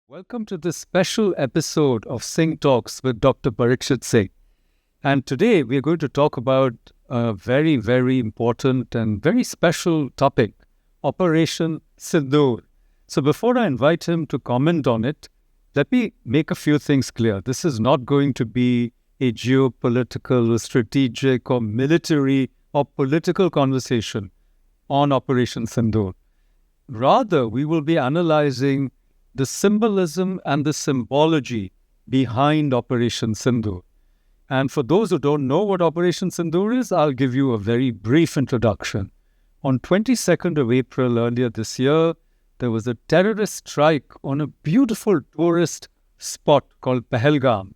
Welcome to this special episode of Singh Talks with Dr. Pariksith Singh. And today we are going to talk about a very, very important and very special topic, Operation Sindoor. So before I invite him to comment on it, let me make a few things clear. This is not going to be a geopolitical or strategic or military or political conversation on Operation Sindoor. Rather, we will be analyzing the symbolism and the symbology behind Operation Sindoor. And for those who don't know what Operation Sindoor is, I'll give you a very brief introduction. On 22nd of April earlier this year, there was a terrorist strike on a beautiful tourist spot called Pahalgam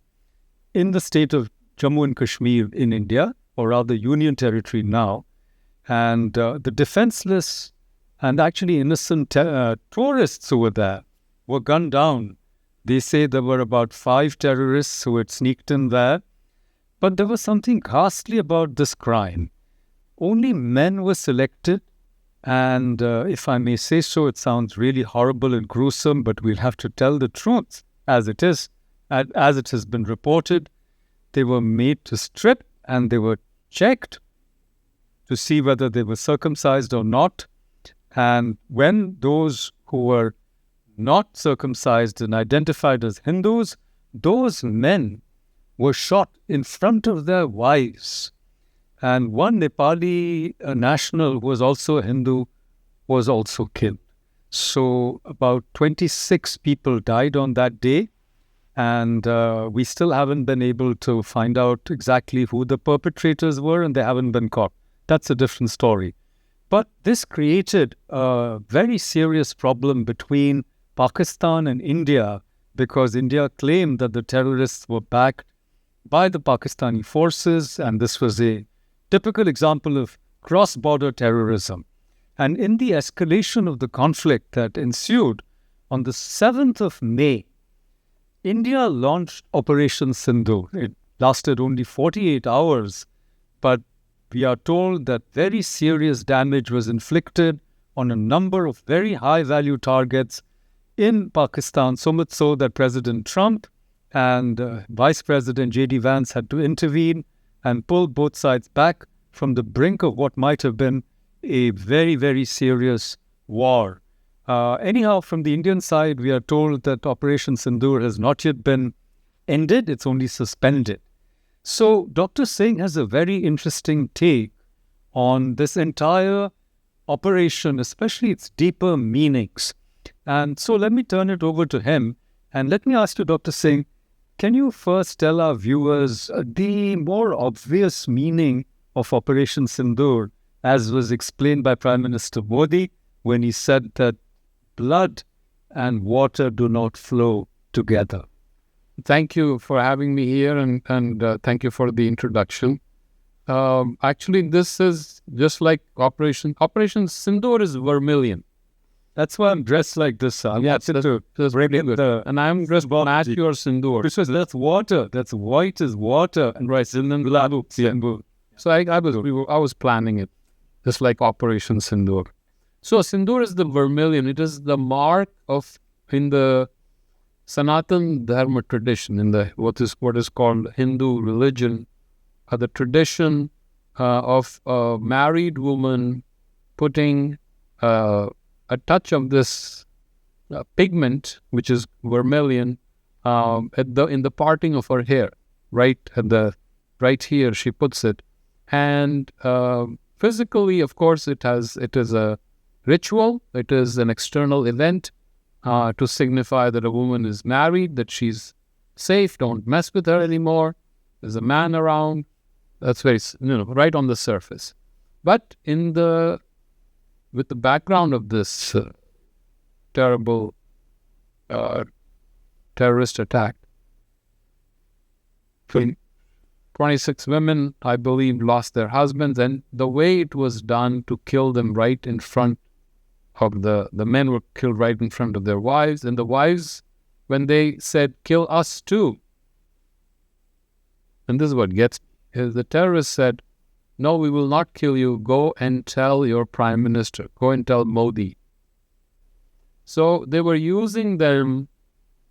in the state of Jammu and Kashmir in India, or rather Union Territory now. And the defenseless and actually innocent tourists who were there were gunned down. They say there were about 5 terrorists who had sneaked in there. But there was something ghastly about this crime. Only men were selected, and if I may say so, it sounds really horrible and gruesome, but we'll have to tell the truth as it is, as it has been reported. They were made to strip and they were checked to see whether they were circumcised or not. And when those who were not circumcised and identified as Hindus, those men were shot in front of their wives. And one Nepali national who was also a Hindu was also killed. So about 26 people died on that day. And we still haven't been able to find out exactly who the perpetrators were, and they haven't been caught. That's a different story. But this created a very serious problem between Pakistan and India, because India claimed that the terrorists were backed by the Pakistani forces, and this was a typical example of cross-border terrorism. And in the escalation of the conflict that ensued, on the 7th of May, India launched Operation Sindoor. It lasted only 48 hours, but we are told that very serious damage was inflicted on a number of very high-value targets in Pakistan, so much so that President Trump and Vice President J.D. Vance had to intervene and pull both sides back from the brink of what might have been a very, very serious war. Anyhow, from the Indian side, we are told that Operation Sindoor has not yet been ended, it's only suspended. So Dr. Singh has a very interesting take on this entire operation, especially its deeper meanings. And so let me turn it over to him. And let me ask you, Dr. Singh, can you first tell our viewers the more obvious meaning of Operation Sindoor, as was explained by Prime Minister Modi when he said that blood and water do not flow together? Thank you for having me here, and thank you for the introduction. Actually, this is just like Operation Sindoor is vermilion. That's why I'm dressed like this. Yes, that's really good. And I'm dressed to match your Sindoor. Because that's water. That's white is water. And right, Sindoor. So I was planning it, just like Operation Sindoor. So Sindoor is the vermilion. It is the mark of, in the Sanatan Dharma tradition, in the what is called Hindu religion, the tradition of a married woman putting a touch of this pigment, which is vermilion, in the parting of her hair, right here she puts it, and physically, of course, it is a ritual. It is an external event to signify that a woman is married, that she's safe. Don't mess with her anymore. There's a man around. That's very right on the surface, but with the background of this terrible terrorist attack, 26 women, I believe, lost their husbands, and the way it was done to kill them right in front of the men were killed right in front of their wives, and the wives, when they said, "Kill us too," and this is what gets me, the terrorists said, "No, we will not kill you. Go and tell your prime minister. Go and tell Modi." So they were using them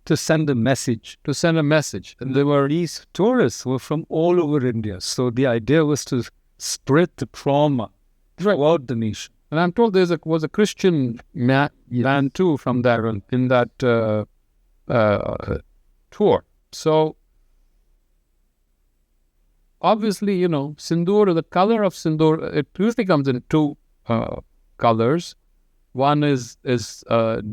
to send a message. And they were These tourists were from all over India. So the idea was to spread the trauma throughout the nation. And I'm told there was a Christian man too from there in that tour. So obviously, Sindoor, the color of Sindoor, it usually comes in two colors. One is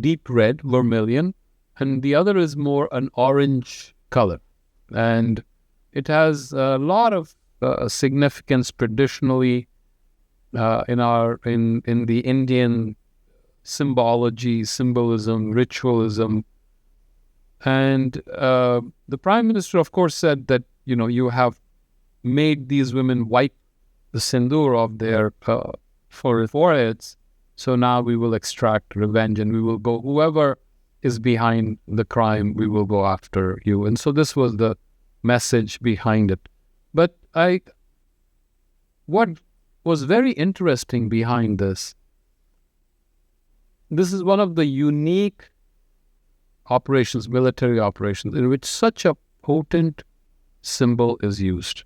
deep red, vermilion, and the other is more an orange color. And it has a lot of significance traditionally in the Indian symbology, symbolism, ritualism. And the Prime Minister, of course, said that, you have made these women wipe the sindoor off their foreheads. So now we will extract revenge and we will go, whoever is behind the crime, we will go after you. And so this was the message behind it. But what was very interesting behind this is one of the unique operations, military operations, in which such a potent symbol is used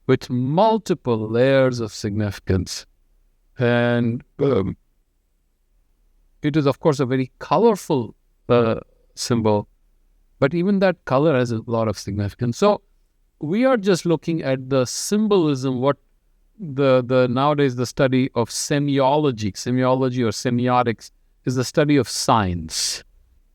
with multiple layers of significance. And it is, of course, a very colorful symbol, but even that color has a lot of significance. So we are just looking at the symbolism, what the nowadays the study of semiology or semiotics is the study of signs.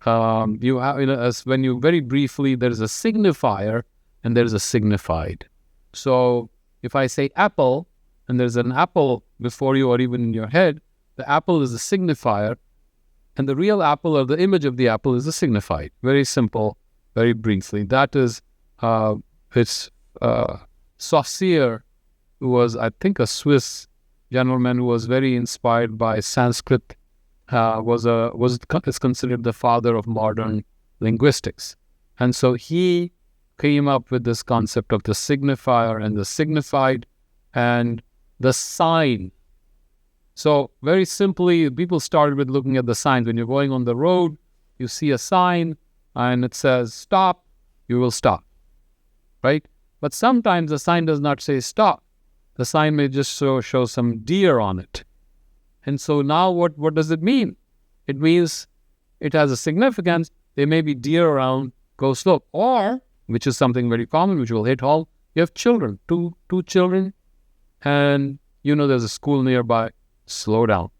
You have, as when you very briefly, there's a signifier and there's a signified. So if I say apple and there's an apple before you or even in your head, the apple is a signifier and the real apple or the image of the apple is a signified. Very simple, very briefly. That is, Saussure, who was, I think, a Swiss gentleman who was very inspired by Sanskrit, is considered the father of modern linguistics. And so he came up with this concept of the signifier and the signified and the sign. So very simply, people started with looking at the signs. When you're going on the road, you see a sign and it says stop, you will stop, right? But sometimes the sign does not say stop. The sign may just show some deer on it. And so now what does it mean? It means it has a significance. There may be deer around, go slow. Or, which is something very common, which will hit home, you have children, two children, and there's a school nearby, slow down.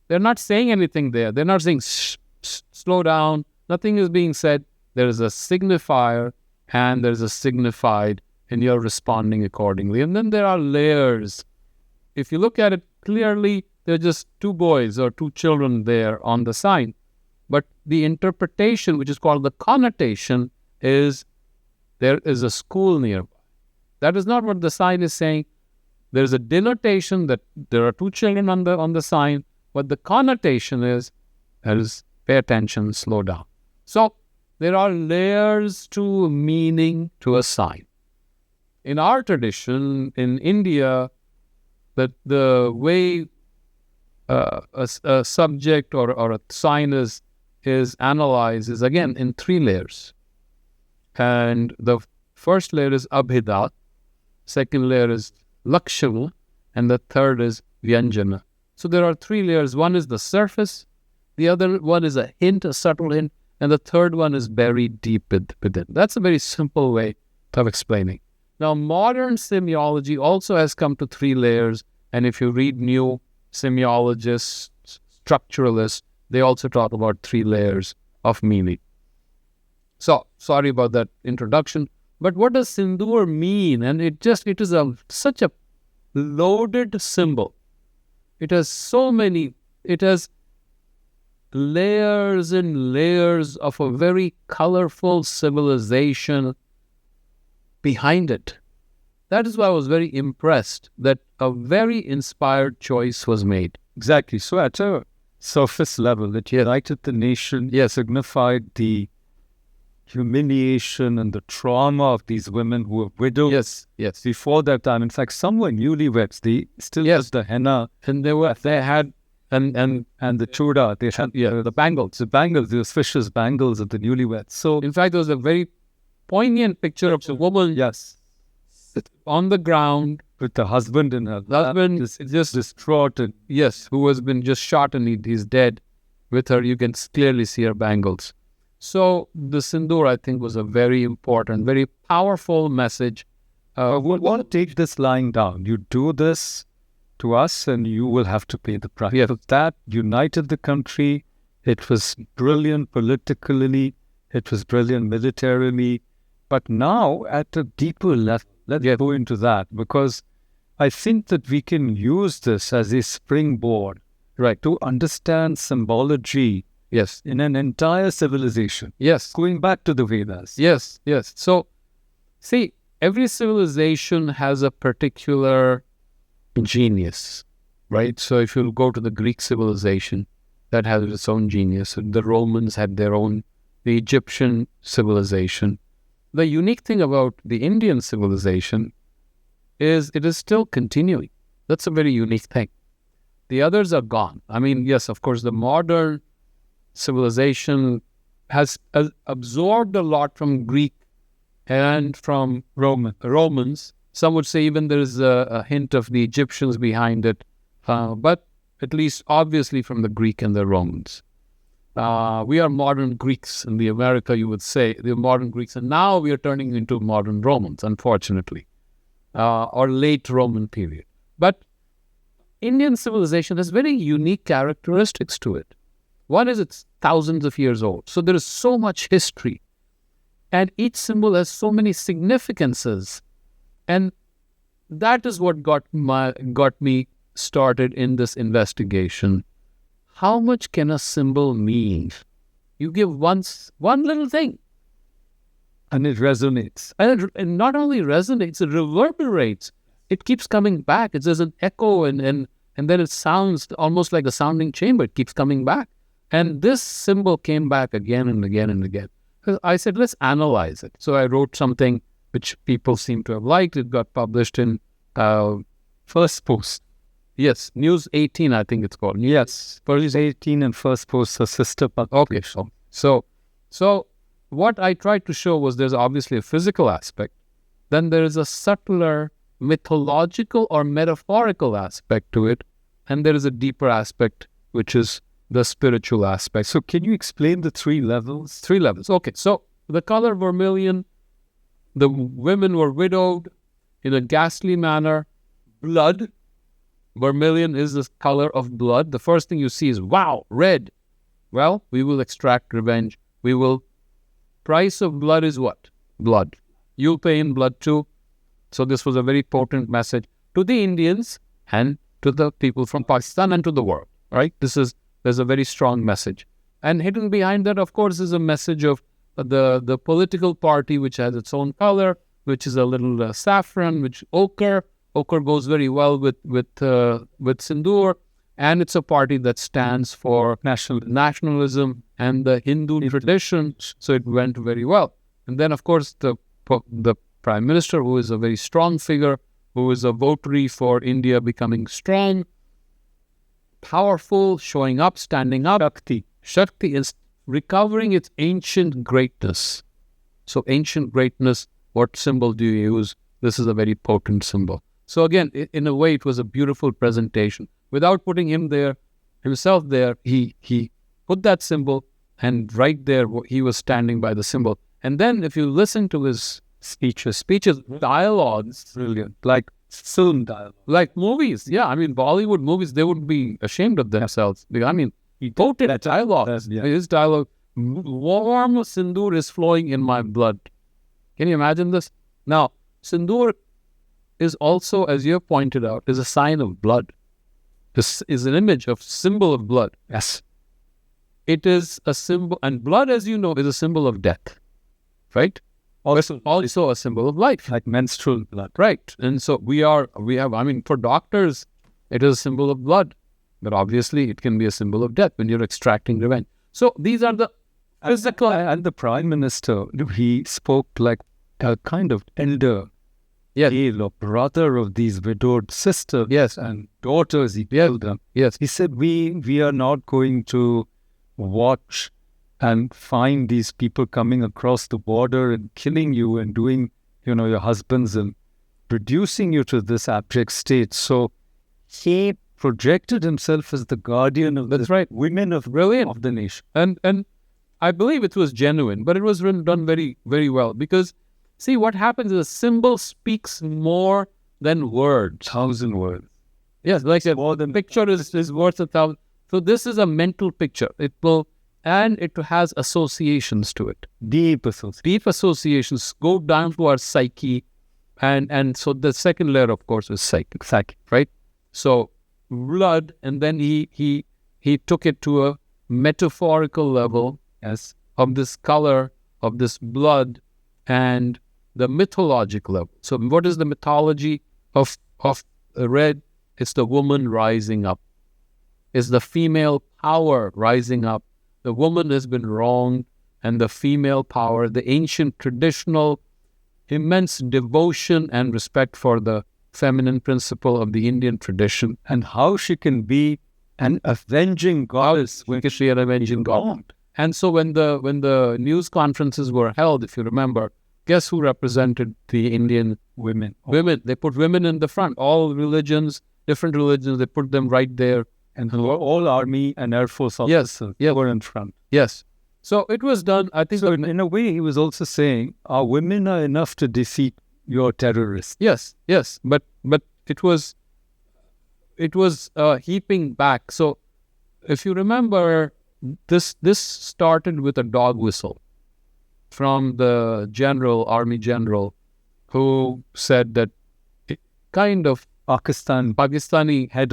They're not saying anything there. They're not saying slow down. Nothing is being said. There is a signifier and there's a signified, and you're responding accordingly. And then there are layers. If you look at it clearly, there are just two boys or two children there on the sign. But the interpretation, which is called the connotation, is there is a school nearby. That is not what the sign is saying. There is a denotation that there are two children on the sign, but the connotation is pay attention, slow down. So there are layers to meaning to a sign. In our tradition, in India, that the way a subject or a sign is analyzed is again in three layers. And the first layer is abhida, second layer is lakshana, and the third is vyanjana. So there are three layers. One is the surface, the other one is a hint, a subtle hint, and the third one is buried deep within. That's a very simple way of explaining. Now, modern semiology also has come to three layers, and if you read new semiologists, structuralists, they also talk about three layers of meaning. So, sorry about that introduction, but what does Sindoor mean? And it is such a loaded symbol. It has layers and layers of a very colorful civilization behind it. That is why I was very impressed that a very inspired choice was made. Exactly. So at a surface level, it united the nation, signified the humiliation and the trauma of these women who were widowed before that time. In fact, some were newlyweds. They still had the henna. And they had and the chuda, they had the bangles. the bangles, those fishes' bangles of the newlyweds. So, In fact, there was a very poignant picture of the woman yes, on the ground, with the husband in her husband just distraught. And yes, who has been just shot and he's dead. With her, you can clearly see her bangles. So the Sindoor, I think, was a very important, very powerful message. I want to take this lying down. You do this to us and you will have to pay the price. Yes. So that united the country. It was brilliant politically. It was brilliant militarily. But now at a deeper level, let's go into that, because I think that we can use this as a springboard, Right. to understand symbology Yes. in an entire civilization. Yes. Going back to the Vedas. Yes. Yes. So, see, every civilization has a particular genius, right? So if you go to the Greek civilization, that has its own genius. The Romans had their own, the Egyptian civilization. The unique thing about the Indian civilization is it is still continuing. That's a very unique thing. The others are gone. I mean, yes, of course, the modern civilization has absorbed a lot from Greek and from Romans. Some would say even there is a hint of the Egyptians behind it, but at least obviously from the Greek and the Romans. We are modern Greeks in the America, you would say, the modern Greeks, and now we are turning into modern Romans, unfortunately, or late Roman period. But Indian civilization has very unique characteristics to it. One is it's thousands of years old, so there is so much history, and each symbol has so many significances, and that is what got me started in this investigation. How much can a symbol mean? You give one little thing, And it resonates. and not only resonates, it reverberates. It keeps coming back. It's as an echo, and then it sounds almost like a sounding chamber. It keeps coming back. And this symbol came back again and again and again. I said, let's analyze it. So I wrote something which people seem to have liked. It got published in First Post. Yes, News 18, I think it's called. Yes. First 18 and First Post are sister publications. Okay, so what I tried to show was there's obviously a physical aspect. Then there is a subtler mythological or metaphorical aspect to it. And there is a deeper aspect, which is the spiritual aspect. So can you explain the 3 levels? 3 levels. Okay, so the color vermilion, the women were widowed in a ghastly manner. Blood, vermilion is the color of blood. The first thing you see is, wow, red. Well, we will extract revenge. Price of blood is what? Blood. You'll pay in blood too. So this was a very potent message to the Indians and to the people from Pakistan and to the world, right? There's a very strong message. And hidden behind that, of course, is a message of the political party, which has its own color, which is a little saffron, which ochre. Ochre goes very well with Sindoor, and it's a party that stands for nationalism and the Hindu tradition, so it went very well. And then, of course, the Prime Minister, who is a very strong figure, who is a votary for India becoming strong, powerful, showing up, standing up. Shakti is recovering its ancient greatness. So ancient greatness, what symbol do you use? This is a very potent symbol. So again, in a way, it was a beautiful presentation. Without putting himself there, he put that symbol, and right there, he was standing by the symbol. And then if you listen to his speeches, dialogues, Brilliant. Like film dialogue. like movies. Yeah, I mean, Bollywood movies, they would be ashamed of themselves. I mean, he quoted dialogue. His dialogue, warm Sindoor is flowing in my blood. Can you imagine this? Now, Sindoor is also, as you have pointed out, is a sign of blood. This is an image of symbol of blood. Yes. It is a symbol, and blood, as you know, is a symbol of death, right? Also a symbol of life. Like menstrual blood. Right. And so we have, I mean, for doctors, it is a symbol of blood. But obviously, it can be a symbol of death when you're extracting revenge. So these are the physical. And the Prime Minister, he spoke like a kind of elder. Yes. male or brother of these widowed sisters Yes. and daughters, he killed them. Yes. He said, we are not going to watch and find these people coming across the border and killing you and doing, your husbands and reducing you to this abject state. So he projected himself as the guardian of That's right. women of Brilliant. the nation. And I believe it was genuine, but it was done very, very well. Because, see, what happens is a symbol speaks more than words. 1,000 words. Yes, like a More than picture is worth 1,000. So this is a mental picture. It has associations to it. deep association. Deep associations go down to our psyche. And so the second layer, of course, is psychic, right? So blood, and then he took it to a metaphorical level, Yes. of this color, of this blood, and the mythological level. So what is the mythology of red? It's the woman rising up. It's the female power rising up. The woman has been wronged, and the female power, the ancient traditional immense devotion and respect for the feminine principle of the Indian tradition. And how she can be an avenging goddess. We can see an avenging god. And so when the news conferences were held, if you remember, guess who represented the Indian Women. women? They put women in the front. All religions, different religions, they put them right there. And all army and air force officers were in front. Yes. So it was done, I think. So in a way, he was also saying, our women are enough to defeat your terrorists. Yes. But it was heaping back. So if you remember, this started with a dog whistle from the army general, who said that kind of Pakistani head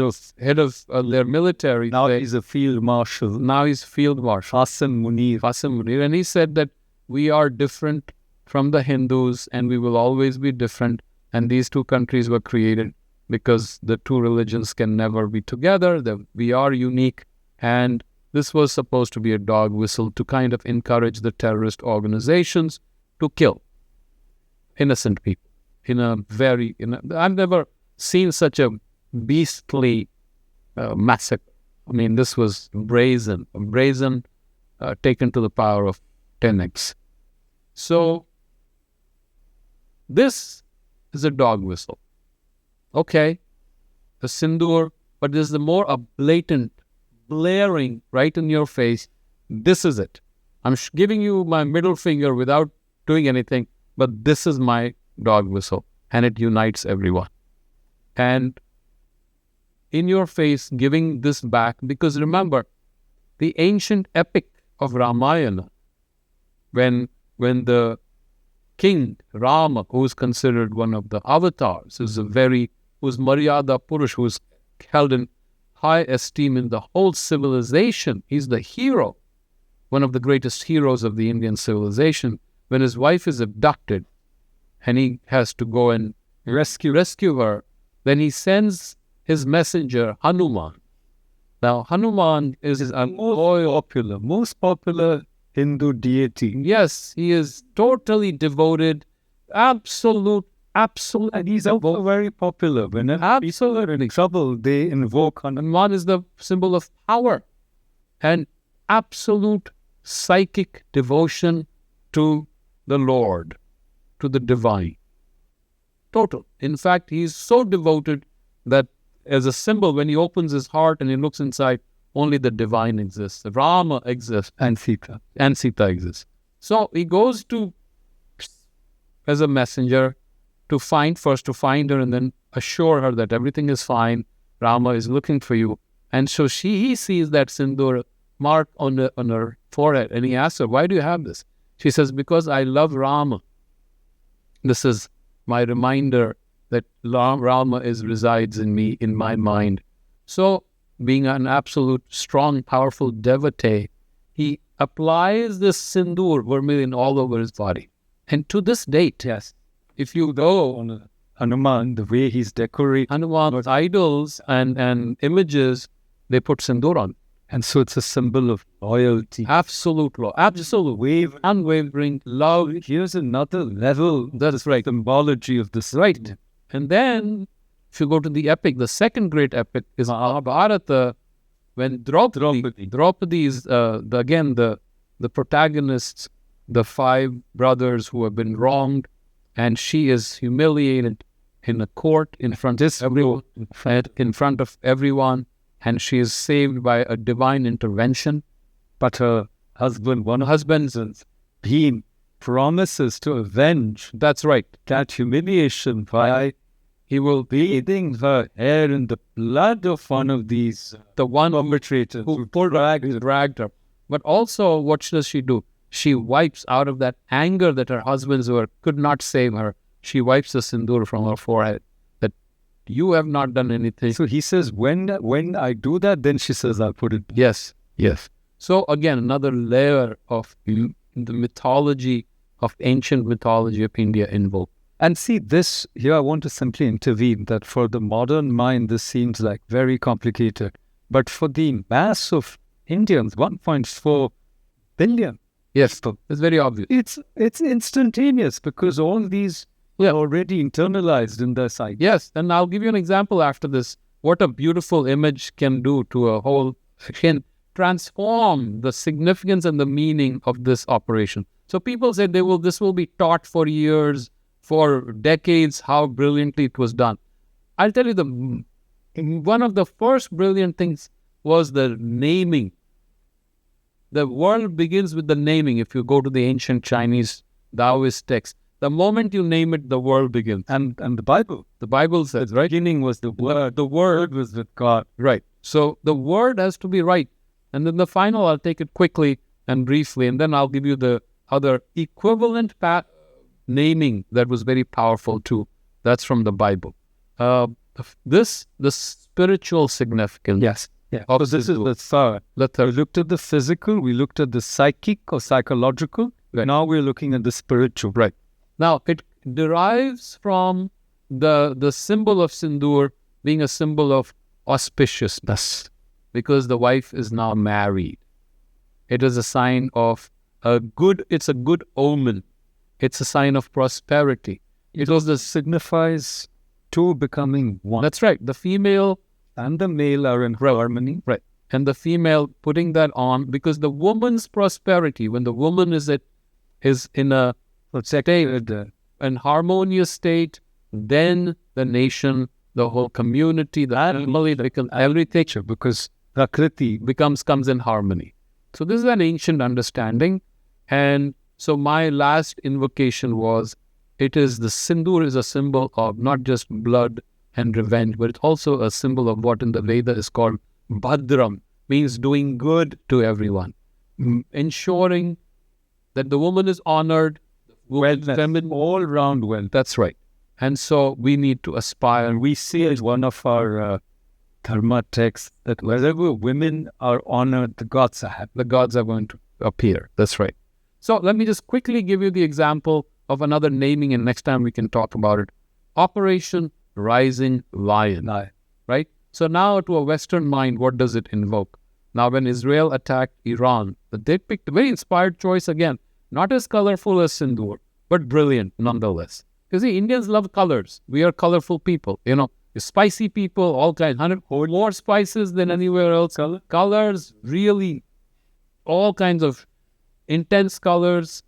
of their military. Now he's a field marshal. Hassan Munir. And he said that we are different from the Hindus and we will always be different. And these two countries were created because the two religions can never be together. That we are unique. And this was supposed to be a dog whistle to kind of encourage the terrorist organizations to kill innocent people I've never seen such a beastly massacre. I mean, this was brazen, taken to the power of 10x. So this is a dog whistle. Okay, the Sindoor, but this is the more a blatant, blaring right in your face. This is it. I'm giving you my middle finger without doing anything, but this is my dog whistle, and it unites everyone. And in your face, giving this back, because remember, the ancient epic of Ramayana, when the king Rama, who is considered one of the avatars, who's Maryada Purush, who's held in high esteem in the whole civilization. He's the hero, one of the greatest heroes of the Indian civilization. When his wife is abducted and he has to go and rescue her, then he sends his messenger, Hanuman. Now, Hanuman is a most popular Hindu deity. Yes, he is totally devoted, absolute. And he's also very popular. Whenever people are in trouble, they invoke Hanuman. Hanuman is the symbol of power and absolute psychic devotion to the Lord, to the divine. Total. In fact, he's so devoted that as a symbol, when he opens his heart and he looks inside, only the divine exists. Rama exists. And Sita. Exists. So he goes to, as a messenger, to find her and then assure her that everything is fine. Rama is looking for you. And so he sees that Sindoor mark on her forehead. And he asks her, why do you have this? She says, because I love Rama. This is my reminder that Rama resides in me, in my mind. So, being an absolute, strong, powerful devotee, he applies this Sindoor vermilion all over his body. And to this date, yes, if you go on Hanuman, the way he's decorated, Hanuman's idols and images, they put Sindoor on. And so it's a symbol of loyalty. Absolute law. Absolute. Unwavering love. Here's another level. That's right. Symbology of this. Right. And then, if you go to the epic, the second great epic is Mahabharata, when Draupadi is, the protagonists, the 5 brothers who have been wronged, and she is humiliated in a court in front of everyone, and she is saved by a divine intervention. But her husband, he promises to avenge. That's right. That humiliation by he will bathing her hair in the blood of one of these, the one perpetrators who dragged her. But also, what does she do? She wipes out of that anger that her husbands could not save her. She wipes the sindoor from her forehead. That you have not done anything. So he says, when I do that, then she says, I'll put it back. Yes. So again, another layer of the mythology, of ancient mythology of India invoked. And see, this here I want to simply intervene that for the modern mind, this seems like very complicated. But for the mass of Indians, 1.4 billion. Yes, it's very obvious. It's instantaneous because all these are already internalized in their psyche. Yes, and I'll give you an example after this. What a beautiful image can do to a whole, can transform the significance and the meaning of this operation. So people say this will be taught for years, for decades, how brilliantly it was done. I'll tell you, one of the first brilliant things was the naming. The world begins with the naming. If you go to the ancient Chinese Taoist text, the moment you name it, the world begins. And the Bible says, right? Beginning was the Word. The Word was with God. Right. So the word has to be right. And then the final, I'll take it quickly and briefly, and then I'll give you the other equivalent naming that was very powerful too. That's from the Bible. The spiritual significance. Yes. Yeah. So this is the third. We looked at the physical, we looked at the psychic or psychological. Right. Now we're looking at the spiritual. Right. Now it derives from the symbol of Sindoor being a symbol of auspiciousness, because the wife is now married. It is a sign of it's a good omen. It's a sign of prosperity. Signifies two becoming one. That's right. The female and the male are in harmony. Right. And the female putting that on, because the woman's prosperity, when the woman is in a state, an harmonious state, then the nation, the whole community, the family, everything, because Prakriti comes in harmony. So this is an ancient understanding. And so my last invocation was, the Sindoor is a symbol of not just blood and revenge, but it's also a symbol of what in the Veda is called Bhadram, means doing good to everyone, ensuring that the woman is honored, wellness, all round well. That's right. And so we need to aspire. And we see as one of our dharma texts that wherever women are honored, the gods are happy. The gods are going to appear. That's right. So let me just quickly give you the example of another naming, and next time we can talk about it. Operation Rising Lion. Right? So now to a Western mind, what does it invoke? Now when Israel attacked Iran, they picked a very inspired choice again. Not as colorful as Sindoor, but brilliant nonetheless. You see, Indians love colors. We are colorful people. Spicy people, all kinds. 100 more spices than anywhere else. Colors, really, all kinds of intense colors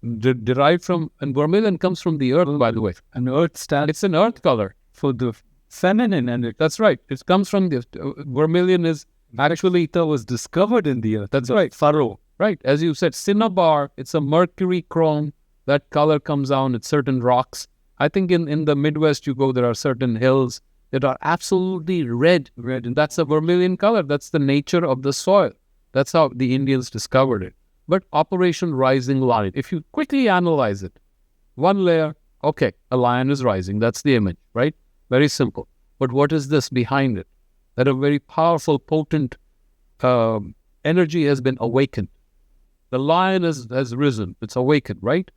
derived from, and vermilion comes from the earth, by the way. An earth stands. It's an earth color. For the feminine, and that's right. It comes from the vermilion is actually that was discovered in the earth. That's right. Furrow. Right. As you said, cinnabar, it's a mercury chrome. That color comes down at certain rocks. I think in the Midwest you go, there are certain hills that are absolutely red, and that's a vermilion color. That's the nature of the soil. That's how the Indians discovered it. But Operation Rising Lion, if you quickly analyze it, one layer, okay, a lion is rising. That's the image, right? Very simple. But what is this behind it? That a very powerful, potent energy has been awakened. The lion has risen. It's awakened, right?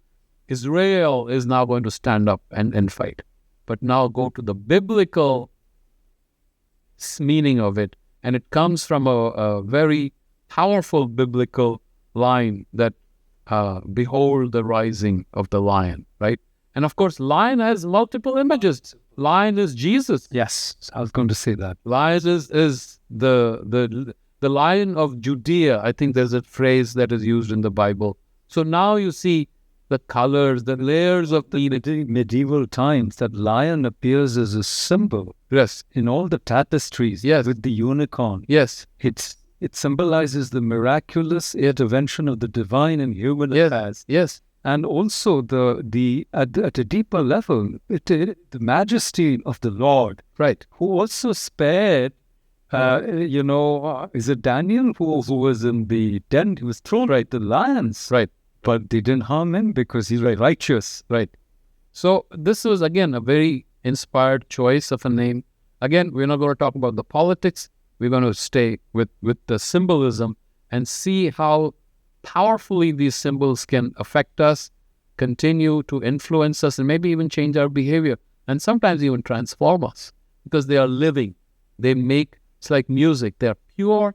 Israel is now going to stand up and fight. But now go to the biblical meaning of it, and it comes from a very powerful biblical line that behold the rising of the lion, right? And of course, lion has multiple images. Lion is Jesus. Yes, I was going to say that. Lion is the lion of Judea. I think there's a phrase that is used in the Bible. So now you see the colors, the layers of the medieval times, that lion appears as a symbol. Yes. In all the tapestries. Yes. With the unicorn. Yes. It symbolizes the miraculous intervention of the divine in human affairs. Yes. And also at a deeper level, the majesty of the Lord. Right. Who also spared, is it Daniel who was in the den? He was thrown the lions. Right. But they didn't harm him because he's righteous. Right. So this was, again, a very inspired choice of a name. Again, we're not going to talk about the politics. We're going to stay with the symbolism and see how powerfully these symbols can affect us, continue to influence us, and maybe even change our behavior, and sometimes even transform us, because they are living. It's like music. They're pure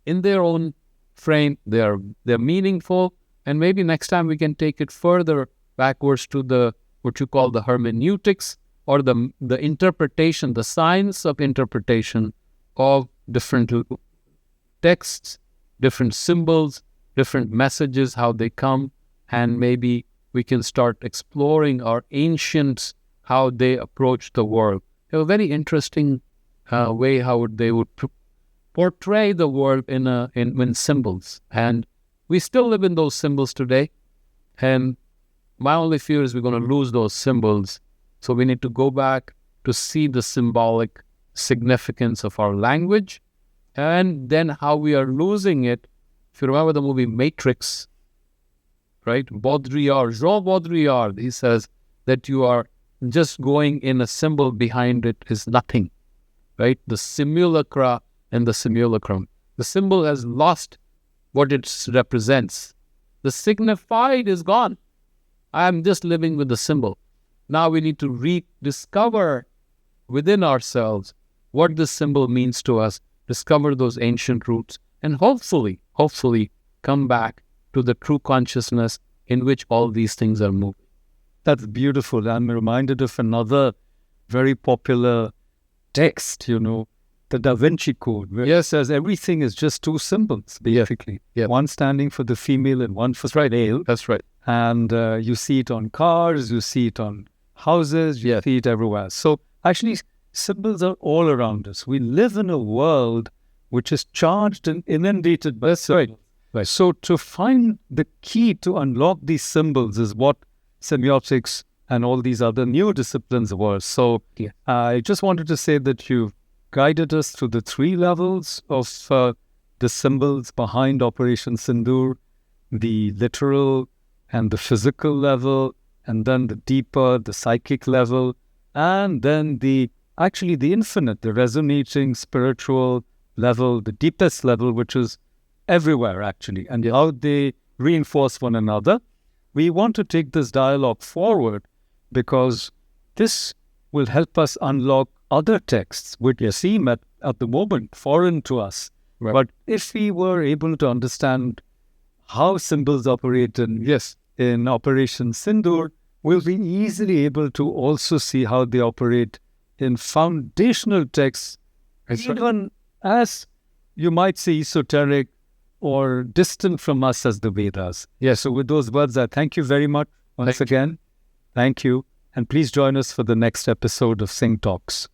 in their own frame. They're meaningful. And maybe next time we can take it further backwards to what you call the hermeneutics, or the interpretation, the science of interpretation of different texts, different symbols, different messages, how they come, and maybe we can start exploring our ancients, how they approach the world. They have a very interesting way how they would portray the world in symbols, and we still live in those symbols today. And my only fear is we're going to lose those symbols. So we need to go back to see the symbolic significance of our language, and then how we are losing it. If you remember the movie Matrix, right? Jean Baudrillard, he says that you are just going in a symbol behind it is nothing, right? The simulacra and the simulacrum. The symbol has lost what it represents. The signified is gone. I am just living with the symbol. Now we need to rediscover within ourselves what this symbol means to us, discover those ancient roots, and hopefully come back to the true consciousness in which all these things are moving. That's beautiful. I'm reminded of another very popular text, the Da Vinci Code, where it says everything is just two symbols, basically. Yeah. One standing for the female and one for the male. That's right. And you see it on cars, you see it on houses, you see it everywhere. So actually, symbols are all around us. We live in a world which is charged and inundated by symbols. Right. So to find the key to unlock these symbols is what semiotics and all these other new disciplines were. So I just wanted to say that you've guided us through the three levels of the symbols behind Operation Sindoor, the literal and the physical level, and then the deeper, the psychic level, and then the infinite, the resonating spiritual level, the deepest level, which is everywhere actually, and how they reinforce one another. We want to take this dialogue forward because this will help us unlock other texts which seem at the moment foreign to us. Right. But if we were able to understand how symbols operate in Operation Sindoor, we'll be easily able to also see how they operate in foundational texts, even as you might say esoteric or distant from us as the Vedas. Yes. So with those words, I thank you very much once again. Thank you. And please join us for the next episode of Singh Talks.